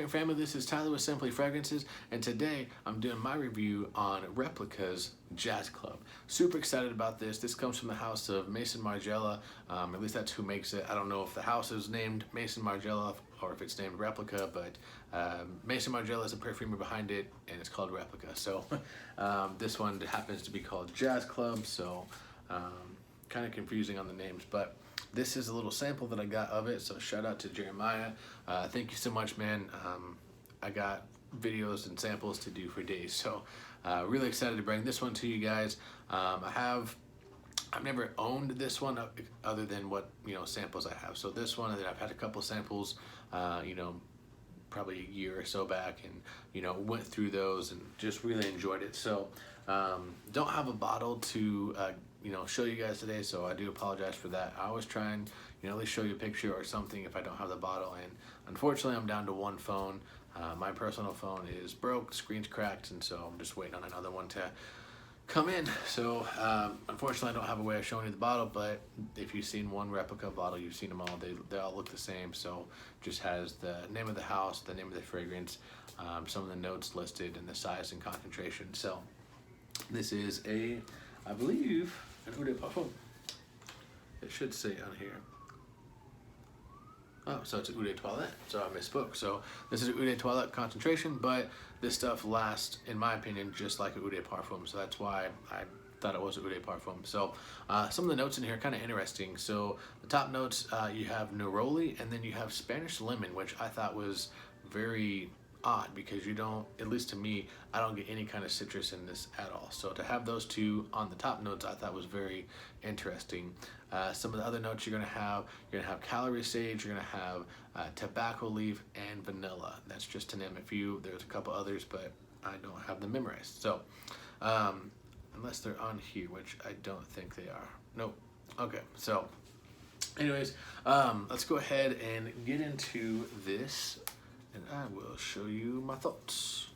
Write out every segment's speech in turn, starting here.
again, family, this is Tyler with Simply Fragrances, and today I'm doing my review on Replica's Jazz Club. Super excited about this. This comes from the house of Maison Margiela, at least that's who makes it. I don't know if the house is named Maison Margiela or if it's named Replica, but Maison Margiela is the perfumer behind it, and it's called Replica. So this one happens to be called Jazz Club, so kind of confusing on the names, but this is a little sample that I got of it, so shout out to Jeremiah. Thank you so much, man. I got videos and samples to do for days, so really excited to bring this one to you guys. I've never owned this one other than what samples I have. So this one, and then I've had a couple samples, probably a year or so back, and went through those and just really enjoyed it. So don't have a bottle to show you guys today, so I do apologize for that. I always try and at least show you a picture or something if I don't have the bottle, and unfortunately I'm down to one phone. My personal phone is broke, screen's cracked, and so I'm just waiting on another one to come in. So unfortunately I don't have a way of showing you the bottle, but if you've seen one Replica bottle, you've seen them all. They all look the same, so just has the name of the house, the name of the fragrance, some of the notes listed, and the size and concentration. So this is I believe an Eau de Parfum. It should say on here. Oh, so it's an Eau de Toilette, so I misspoke. So this is an Eau de Toilette concentration, but this stuff lasts, in my opinion, just like an Eau de Parfum, so that's why I thought it was an Eau de Parfum. So some of the notes in here are kind of interesting. So the top notes, you have neroli, and then you have Spanish lemon, which I thought was very odd because you don't, at least to me, I don't get any kind of citrus in this at all. So to have those two on the top notes, I thought was very interesting. Some of the other notes you're gonna have calorie sage, you're gonna have tobacco leaf, and vanilla. That's just to name a few. There's a couple others, but I don't have them memorized. So unless they're on here, which I don't think they are. Nope. Okay, so anyways, let's go ahead and get into this, and I will show you my thoughts.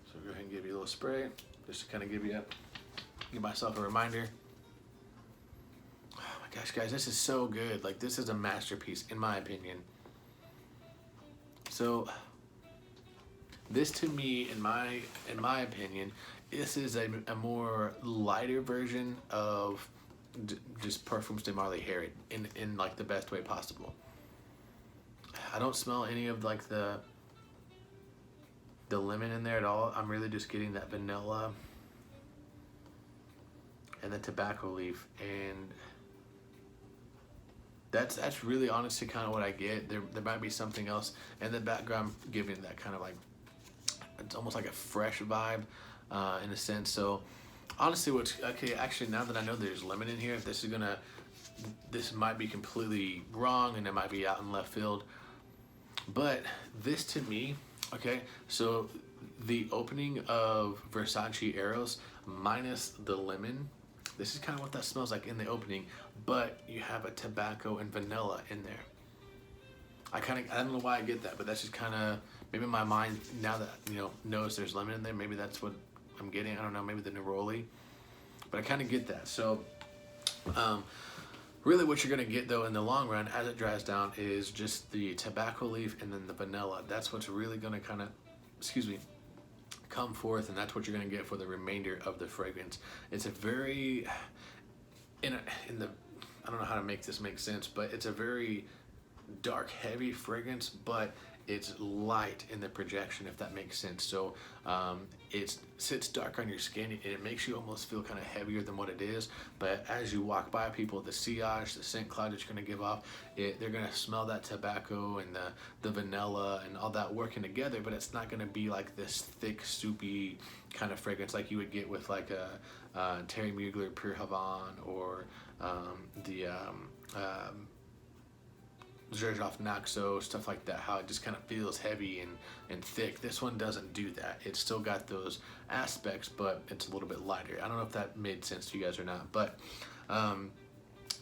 So go ahead and give you a little spray, just to kind of give myself a reminder. Oh my gosh, guys, this is so good. Like, this is a masterpiece, in my opinion. So this, to me, in my opinion, this is a more lighter version of just Parfums de Marly Harry in like the best way possible. I don't smell any of like the lemon in there at all. I'm really just getting that vanilla and the tobacco leaf, and that's really honestly kind of what I get. There might be something else in the background giving that kind of like, it's almost like a fresh vibe in a sense. So honestly, actually now that I know there's lemon in here, this might be completely wrong and it might be out in left field, but this to me, okay, so the opening of Versace Eros minus the lemon, this is kind of what that smells like in the opening, but you have a tobacco and vanilla in there. I don't know why I get that, but that's just kind of, maybe my mind now that knows there's lemon in there, maybe that's what I'm getting. I don't know, maybe the neroli, but I kind of get that. So really what you're going to get though in the long run as it dries down is just the tobacco leaf and then the vanilla. That's what's really going to kind of, come forth, and that's what you're going to get for the remainder of the fragrance. It's a very, I don't know how to make this make sense, but it's a very dark, heavy fragrance, but it's light in the projection, if that makes sense. So it sits dark on your skin and it makes you almost feel kind of heavier than what it is, but as you walk by people, the sillage, the scent cloud that you're going to give off, they're going to smell that tobacco and the vanilla and all that working together, but it's not going to be like this thick, soupy kind of fragrance like you would get with like a Terry Mugler Pure Havane or the Xerjoff Naxo, stuff like that, how it just kind of feels heavy and thick. This one doesn't do that. It's still got those aspects, but it's a little bit lighter. I don't know if that made sense to you guys or not, but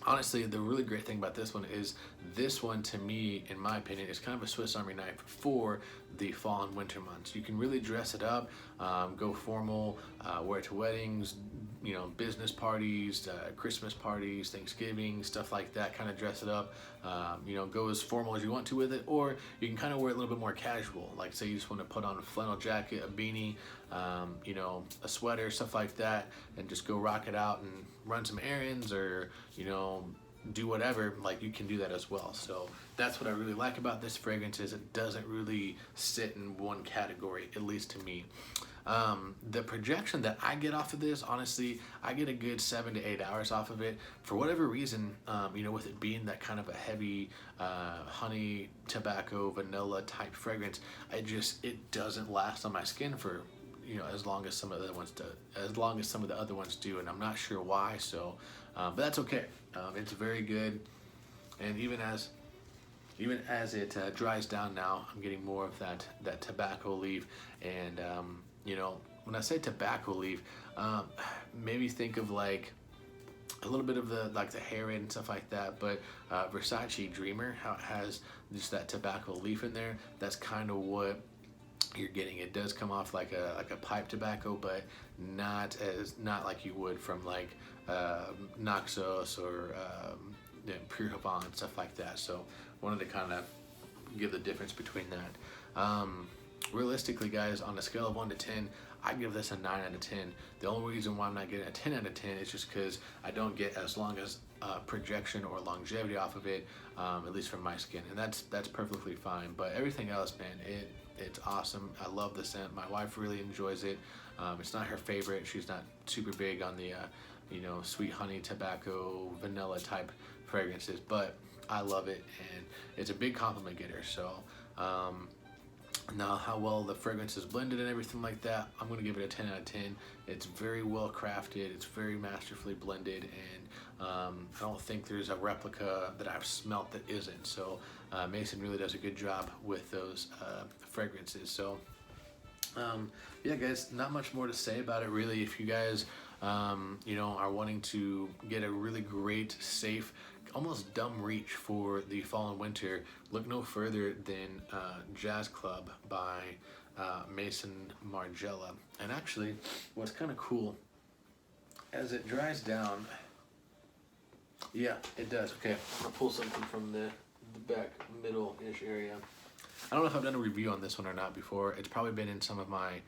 honestly, the really great thing about this one is this one, to me, in my opinion, is kind of a Swiss Army knife for the fall and winter months. You can really dress it up. go formal, wear it to weddings, you know, business parties, Christmas parties, Thanksgiving, stuff like that. Kind of dress it up, you know, go as formal as you want to with it, or you can kind of wear it a little bit more casual. Like say you just want to put on a flannel jacket, a beanie, you know, a sweater, stuff like that, and just go rock it out and run some errands, or you know, do whatever. Like you can do that as well. So that's what I really like about this fragrance, is it doesn't really sit in one category, at least to me. The projection that I get off of this, honestly, I get a good 7 to 8 hours off of it. For whatever reason, you know, with it being that kind of a heavy honey, tobacco, vanilla type fragrance, it doesn't last on my skin for, you know, as long as some of the other ones do, and I'm not sure why. So, but that's okay. It's very good, and even as it dries down now, I'm getting more of that tobacco leaf. And you know, when I say tobacco leaf, maybe think of like a little bit of the hair and stuff like that. But Versace Dreamer, how it has just that tobacco leaf in there, that's kind of what you're getting. It does come off like a pipe tobacco, but not like you would from like Naxos or Pure Havana, stuff like that. So wanted to kind of give the difference between that. Realistically, guys, on a scale of 1 to 10, I give this a 9 out of 10. The only reason why I'm not getting a 10 out of 10 is just because I don't get as long as projection or longevity off of it, at least from my skin, and that's perfectly fine. But everything else, man, it's awesome. I love the scent. My wife really enjoys it. It's not her favorite. She's not super big on the you know, sweet honey, tobacco, vanilla type fragrances, but I love it, and it's a big compliment getter. So now how well the fragrance is blended and everything like that, I'm going to give it a 10 out of 10. It's very well crafted, it's very masterfully blended, and I don't think there's a replica that I've smelt that isn't. So Mason really does a good job with those fragrances. So yeah, guys, not much more to say about it really. If you guys you know, are wanting to get a really great, safe, almost dumb reach for the fall and winter, look no further than Jazz Club by Mason Margiela. And actually, what's kind of cool, as it dries down, yeah, it does. Okay, I'll pull something from the back middle-ish area. I don't know if I've done a review on this one or not before. It's probably been in some of my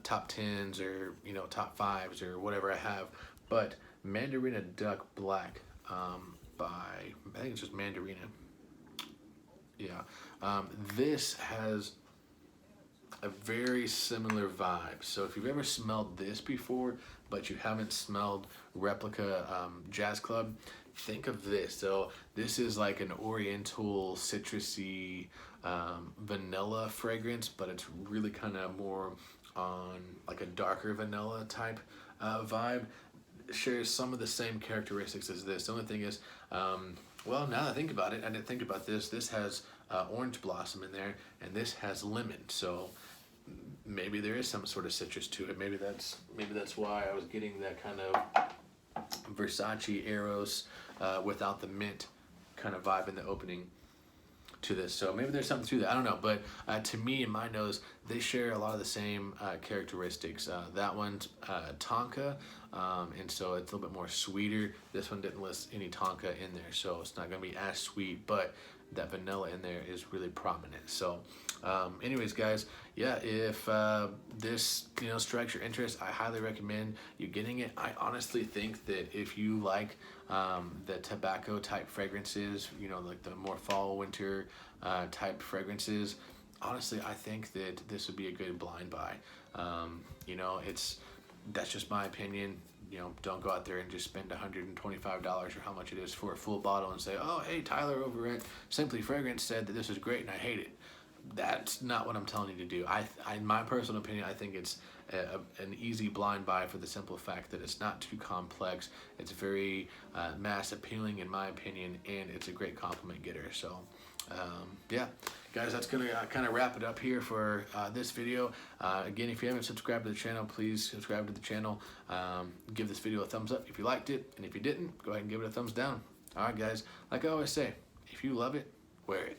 top 10s or, you know, top 5s or whatever I have. But Mandarina Duck Black by, I think it's just Mandarina. Yeah. This has a very similar vibe. So if you've ever smelled this before, but you haven't smelled Replica Jazz Club, think of this. So this is like an oriental citrusy vanilla fragrance, but it's really kind of more on like a darker vanilla type vibe. It shares some of the same characteristics as this. The only thing is, well, now that I think about it, I didn't think about this. This has orange blossom in there, and this has lemon. So maybe there is some sort of citrus to it. Maybe that's why I was getting that kind of Versace Eros without the mint kind of vibe in the opening to this. So maybe there's something to that. I don't know. But to me, in my nose, they share a lot of the same characteristics. That one's tonka, and so it's a little bit more sweeter. This one didn't list any tonka in there, so it's not going to be as sweet, but that vanilla in there is really prominent. So anyways, guys, yeah, if this, you know, strikes your interest, I highly recommend you getting it. I honestly think that if you like the tobacco type fragrances, you know, like the more fall winter type fragrances, honestly, I think that this would be a good blind buy. You know, that's just my opinion. You know, don't go out there and just spend $125 or how much it is for a full bottle and say, oh, hey, Tyler over at Simply Fragrance said that this is great and I hate it. That's not what I'm telling you to do. In my personal opinion, I think it's an easy blind buy for the simple fact that it's not too complex. It's very mass appealing in my opinion, and it's a great compliment getter. So yeah, guys, that's gonna kind of wrap it up here for this video. Again, if you haven't subscribed to the channel, please subscribe to the channel. Give this video a thumbs up if you liked it, and if you didn't, go ahead and give it a thumbs down. All right, guys, like I always say, if you love it, wear it.